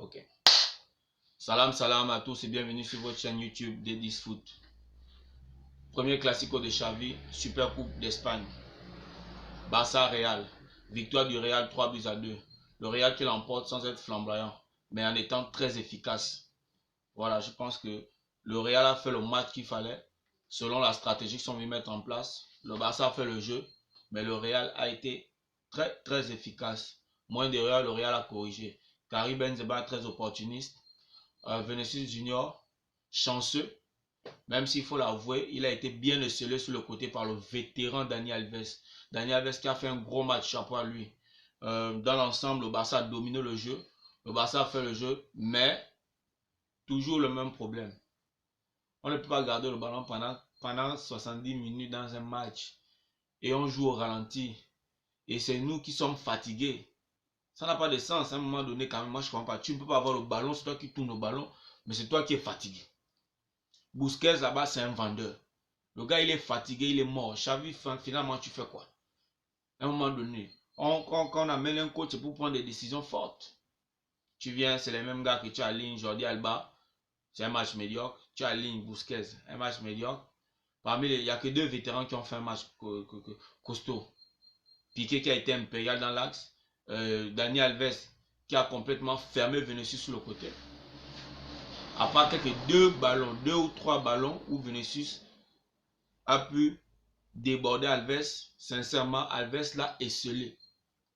Ok. Salam à tous et bienvenue sur votre chaîne YouTube D10 Foot. Premier classico de Xavi, Super Coupe d'Espagne. Barça Real. Victoire du Real 3-2. Le Real qui l'emporte sans être flamboyant, mais en étant très efficace. Voilà, je pense que le Real a fait le match qu'il fallait, selon la stratégie qu'ils sont venus mettre en place. Le Barça a fait le jeu, mais le Real a été très efficace. Moins d'erreurs, le Real a corrigé. Karim Benzema très opportuniste. Vinicius Junior, chanceux, même s'il faut l'avouer, il a été bien esselé sur le côté par le vétéran Dani Alves. Dani Alves qui a fait un gros match, chapeau à lui. Dans l'ensemble, le Barça a dominé le jeu. Le Barça a fait le jeu, mais toujours le même problème. On ne peut pas garder le ballon pendant 70 minutes dans un match et on joue au ralenti. Et c'est nous qui sommes fatigués. Ça n'a pas de sens à un moment donné quand même. Moi je ne comprends pas. Tu ne peux pas avoir le ballon, c'est toi qui tournes le ballon, mais c'est toi qui es fatigué. Busquets là-bas c'est un vendeur. Le gars il est fatigué, il est mort. Xavi, finalement tu fais quoi? À un moment donné, quand on amène un coach pour prendre des décisions fortes, tu viens, c'est les mêmes gars que tu alignes. Jordi Alba, c'est un match médiocre. Tu alignes Busquets, un match médiocre. Parmi il n'y a que deux vétérans qui ont fait un match costaud. Piqué qui a été impérial dans l'axe. Dani Alves qui a complètement fermé Vinicius sur le côté. À part quelques deux ou trois ballons où Vinicius a pu déborder Alves. Sincèrement, Alves l'a esselé.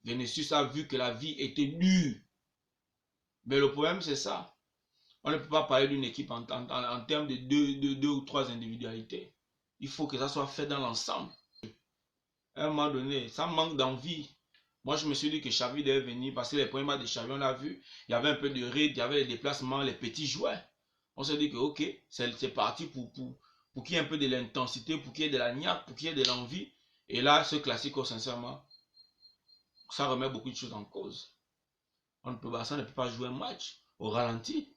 Vinicius a vu que la vie était dure. Mais le problème c'est ça. On ne peut pas parler d'une équipe en termes de deux ou trois individualités. Il faut que ça soit fait dans l'ensemble. À un moment donné, ça manque d'envie. Moi, je me suis dit que Xavi devait venir parce que les premiers matchs de Xavi, on l'a vu, il y avait un peu de rythme, il y avait les déplacements, les petits joueurs. On s'est dit que ok, c'est parti pour qu'il y ait un peu de l'intensité, pour qu'il y ait de la niaque, pour qu'il y ait de l'envie. Et là, ce classique, sincèrement, ça remet beaucoup de choses en cause. Barça ne peut pas jouer un match au ralenti.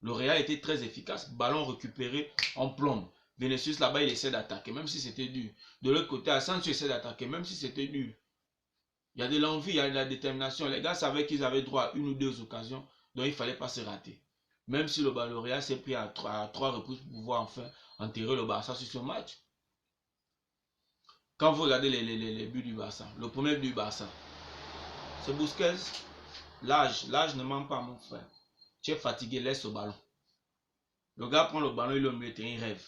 Le Real était très efficace, ballon récupéré en plombe. Vinicius là-bas, il essaie d'attaquer, même si c'était dur. De l'autre côté, Asensio essaie d'attaquer, même si c'était dur. Il y a de l'envie, il y a de la détermination. Les gars savaient qu'ils avaient droit à une ou deux occasions, donc il ne fallait pas se rater. Même si le Real s'est pris à trois reprises pour pouvoir enfin enterrer le Barça sur ce match. Quand vous regardez les buts du Barça, le premier but du Barça, c'est Busquets. L'âge ne ment pas, mon frère. Tu es fatigué, laisse le ballon. Le gars prend le ballon, il le met, il rêve.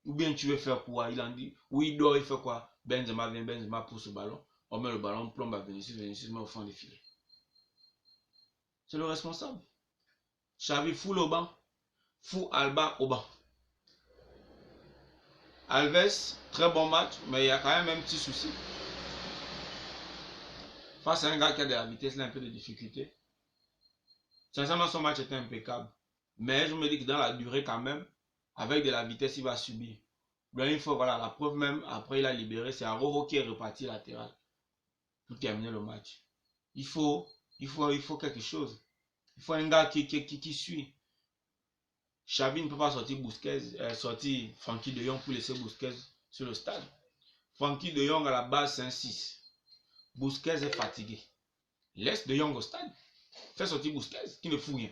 Ou bien tu veux faire quoi? Il en dit, ou il dort, il fait quoi? Benzema vient, Benzema pousse le ballon. On met le ballon, plombe à Vinicius, Vinicius met au fond des filets. C'est le responsable. Xavi fout le banc, fout Alba au banc. Alves, très bon match, mais il y a quand même un petit souci. Face à un gars qui a de la vitesse, il a un peu de difficulté. Sincèrement, son match était impeccable. Mais je me dis que dans la durée, quand même, avec de la vitesse, il va subir. Donc, il faut, voilà, la preuve même, après il a libéré, c'est Araujo qui est reparti latéral pour terminer le match. Il faut quelque chose. Il faut un gars qui suit. Xavi ne peut pas sortir Busquets, sortir Frankie de Jong pour laisser Busquets sur le stade. Frankie de Jong à la base c'est un 6. Busquets est fatigué. Laisse de Jong au stade. Fais sortir Busquets qui ne fout rien.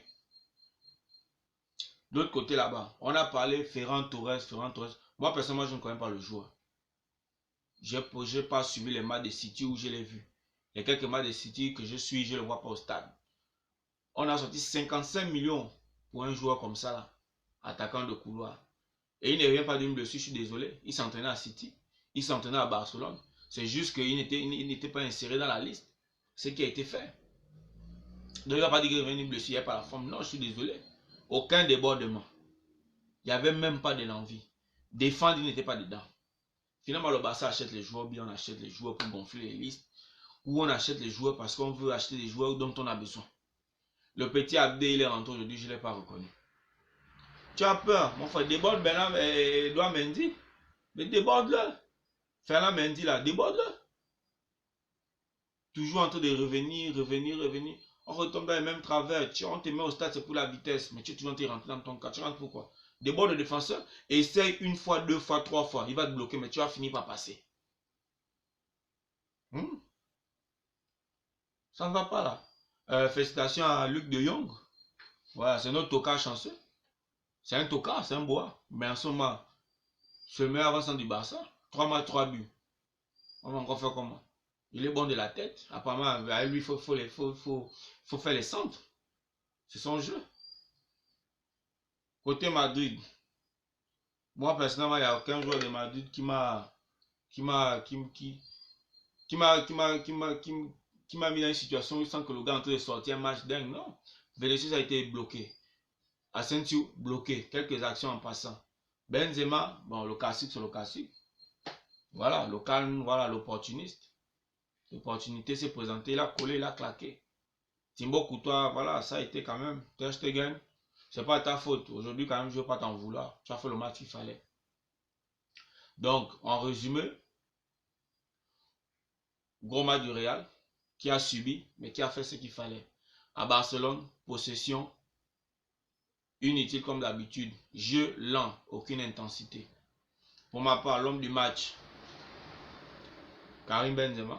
De l'autre côté là-bas, on a parlé Ferran Torres. Moi personnellement je ne connais pas le joueur. Je n'ai pas suivi les matchs de City où je l'ai vu. Il y a quelques matchs de City que je suis, je ne le vois pas au stade. On a sorti 55 millions pour un joueur comme ça là, attaquant de couloir. Et il ne vient pas d'une blessure, je suis désolé. Il s'entraînait à City, il s'entraînait à Barcelone. C'est juste qu'il n'était pas inséré dans la liste. Ce qui a été fait. Donc il ne va pas dire qu'il vient d'une blessure, il n'y a pas la forme. Non, je suis désolé. Aucun débordement. Il n'y avait même pas de l'envie. Défendre, il n'était pas dedans. Finalement, le Barça achète les joueurs, bien on achète les joueurs pour gonfler les listes. Ou on achète les joueurs parce qu'on veut acheter des joueurs dont on a besoin. Le petit Abdé, il est rentré aujourd'hui, je ne l'ai pas reconnu. Tu as peur, mon frère, déborde Bernard et Edouard Mendy. Mais déborde-le. Ferland Mendy là, déborde-le. Toujours en train de revenir. On retombe dans les mêmes travers. On te met au stade, c'est pour la vitesse. Mais tu es toujours en train de rentrer dans ton cas. Tu rentres pourquoi? Déborde le défenseur. Essaye une fois, deux fois, trois fois. Il va te bloquer, mais tu vas finir par passer. Ça ne va pas là. Félicitations à Luc de Jong. Voilà, c'est notre tocard chanceux. C'est un tocard, c'est un bois. Mais en ce moment, c'est le meilleur avançant du Barça. 3 matchs, 3 buts. On va encore faire comment? Il est bon de la tête. Apparemment, avec lui, il faut faire les centres. C'est son jeu. Côté Madrid, moi personnellement, il n'y a aucun joueur de Madrid qui m'a mis dans une situation sans que le gars est en train de sortir un match dingue. Non. Vinicius a été bloqué. Asensio bloqué. Quelques actions en passant. Benzema, bon, le classique sur le classique. Voilà, le calme, voilà, l'opportuniste. L'opportunité s'est présentée, il a collé, il a claqué. Thibaut Courtois, voilà, ça a été quand même. Ter Stegen, c'est pas ta faute. Aujourd'hui, quand même, je ne veux pas t'en vouloir. Tu as fait le match qu'il fallait. Donc, en résumé, gros match du Real, qui a subi, mais qui a fait ce qu'il fallait. À Barcelone, possession inutile comme d'habitude. Jeu lent, aucune intensité. Pour ma part, l'homme du match, Karim Benzema.